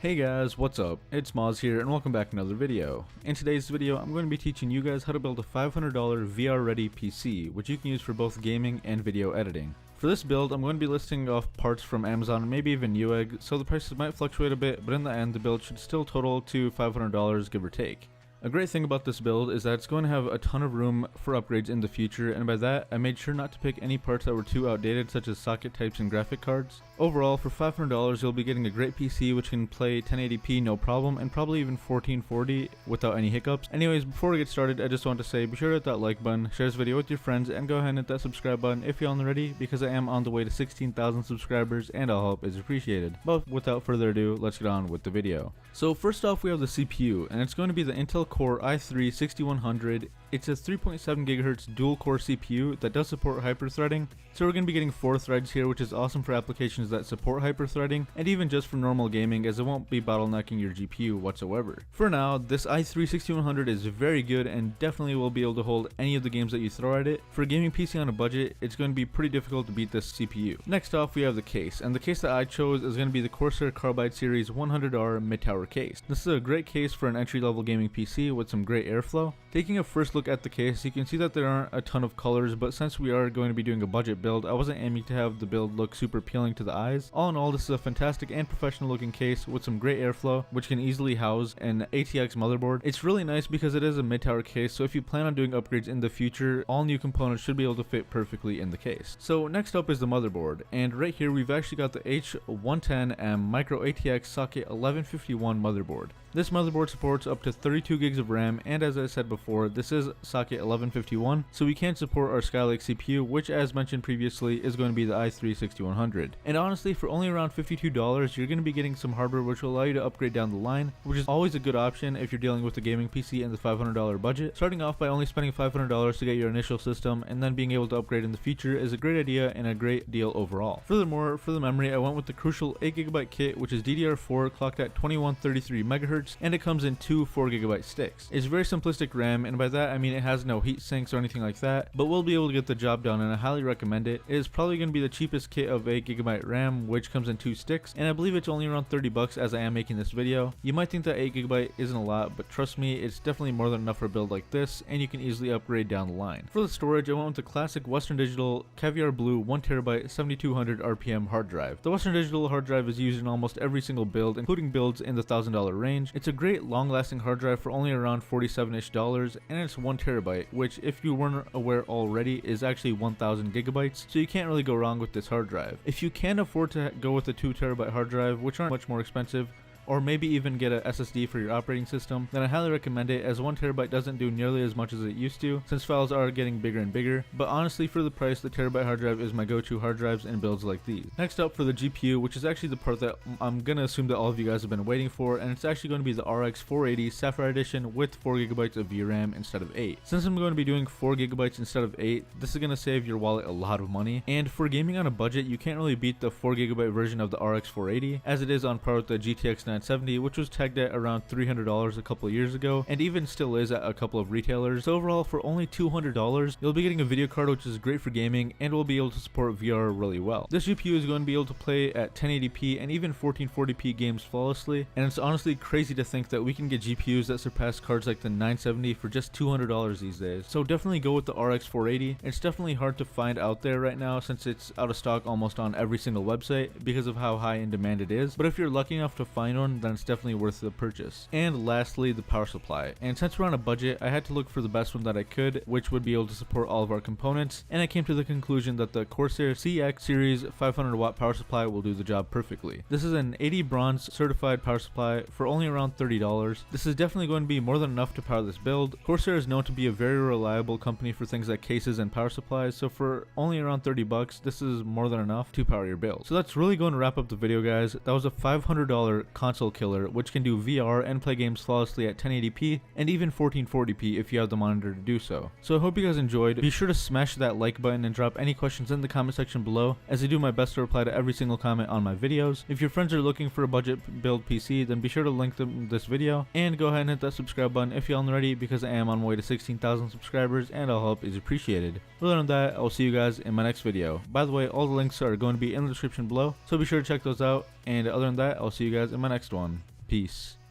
Hey guys, what's up? It's Muaaz here and welcome back to another video. In today's video, I'm going to be teaching you guys how to build a $500 VR ready PC, which you can use for both gaming and video editing. For this build, I'm going to be listing off parts from Amazon and maybe even Newegg, so the prices might fluctuate a bit, but in the end the build should still total to $500 give or take. A great thing about this build is that it's going to have a ton of room for upgrades in the future, and by that I made sure not to pick any parts that were too outdated, such as socket types and graphic cards. Overall, for $500 you'll be getting a great PC which can play 1080p no problem and probably even 1440 without any hiccups. Anyways, before we get started, I just want to say be sure to hit that like button, share this video with your friends, and go ahead and hit that subscribe button if you're on the ready, because I am on the way to 16,000 subscribers and all help is appreciated. But without further ado, let's get on with the video. So first off, we have the CPU, and it's going to be the Intel Core i3-6100. It's a 3.7 GHz dual core CPU that does support hyperthreading, so we're going to be getting 4 threads here, which is awesome for applications that support hyperthreading, and even just for normal gaming, as it won't be bottlenecking your GPU whatsoever. For now, this i3-6100 is very good and definitely will be able to hold any of the games that you throw at it. For a gaming PC on a budget, it's going to be pretty difficult to beat this CPU. Next off, we have the case, and the case that I chose is going to be the Corsair Carbide Series 100R mid-tower case. This is a great case for an entry-level gaming PC with some great airflow. Taking a first look at the case, you can see that there aren't a ton of colors, but since we are going to be doing a budget build, I wasn't aiming to have the build look super appealing to the eyes. All in all, this is a fantastic and professional looking case with some great airflow, which can easily house an ATX motherboard. It's really nice because it is a mid-tower case, so if you plan on doing upgrades in the future, all new components should be able to fit perfectly in the case. So next up is the motherboard, and right here we've actually got the H110M Micro ATX Socket 1151 motherboard. This motherboard supports up to 32 gigs of RAM, and as I said before, this is socket 1151, so we can support our Skylake CPU, which as mentioned previously is going to be the i3-6100. And honestly, for only around $52, you're going to be getting some hardware which will allow you to upgrade down the line, which is always a good option if you're dealing with a gaming PC in the $500 budget. Starting off by only spending $500 to get your initial system and then being able to upgrade in the future is a great idea and a great deal overall. Furthermore, for the memory, I went with the crucial 8GB kit, which is DDR4 clocked at 2133 MHz, and it comes in 2 4GB sticks. It's very simplistic RAM, and by that I mean it has no heat sinks or anything like that, but we'll be able to get the job done, and I highly recommend it. It is probably going to be the cheapest kit of 8GB RAM, which comes in 2 sticks, and I believe it's only around $30 as I am making this video. You might think that 8GB isn't a lot, but trust me, it's definitely more than enough for a build like this, and you can easily upgrade down the line. For the storage, I went with the classic Western Digital Caviar Blue 1TB 7200 RPM hard drive. The Western Digital hard drive is used in almost every single build, including builds in the $1,000 range. It's a great long-lasting hard drive for only around $47-ish, and it's 1TB, which if you weren't aware already is actually 1000 gigabytes, so you can't really go wrong with this hard drive. If you can afford to go with a 2TB hard drive, which aren't much more expensive, or maybe even get a SSD for your operating system, then I highly recommend it, as 1TB doesn't do nearly as much as it used to, since files are getting bigger and bigger. But honestly, for the price, the terabyte hard drive is my go-to hard drives in builds like these. Next up for the GPU, which is actually the part that I'm gonna assume that all of you guys have been waiting for, and it's actually going to be the RX 480 Sapphire Edition with 4GB of VRAM instead of 8. Since I'm going to be doing 4GB instead of 8, this is going to save your wallet a lot of money, and for gaming on a budget, you can't really beat the 4GB version of the RX 480, as it is on par with the GTX 970, which was tagged at around $300 a couple of years ago, and even still is at a couple of retailers. So overall, for only $200, you'll be getting a video card which is great for gaming and will be able to support VR really well. This GPU is going to be able to play at 1080p and even 1440p games flawlessly, and it's honestly crazy to think that we can get GPUs that surpass cards like the 970 for just $200 these days. So definitely go with the RX 480. It's definitely hard to find out there right now, since it's out of stock almost on every single website because of how high in demand it is, but if you're lucky enough to find one, then it's definitely worth the purchase. And lastly, the power supply. And since we're on a budget, I had to look for the best one that I could, which would be able to support all of our components, and I came to the conclusion that the Corsair CX Series 500 watt power supply will do the job perfectly. This is an 80 bronze certified power supply for only around $30. This is definitely going to be more than enough to power this build. Corsair is known to be a very reliable company for things like cases and power supplies, so for only around $30, this is more than enough to power your build. So that's really going to wrap up the video, guys. That was a $500 console killer, which can do VR and play games flawlessly at 1080p and even 1440p if you have the monitor to do so. So I hope you guys enjoyed. Be sure to smash that like button and drop any questions in the comment section below, as I do my best to reply to every single comment on my videos. If your friends are looking for a budget build PC, then be sure to link them this video, and go ahead and hit that subscribe button if you're on the ready, because I am on my way to 16,000 subscribers and all help is appreciated. Other than that, I'll see you guys in my next video. By the way, all the links are going to be in the description below, so be sure to check those out, and other than that, I'll see you guys in my next one. Peace.